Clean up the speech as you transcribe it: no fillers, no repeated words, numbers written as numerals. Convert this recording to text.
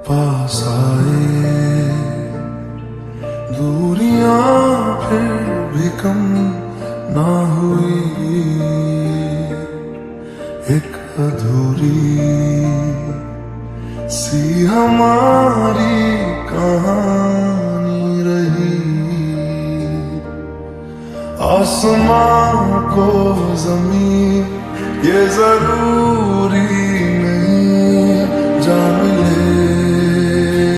पास आए, दूरियां फिर भी कम ना हुई, एक अधूरी सी हमारी कहानी रही। आसमां को जमीन ये जरूर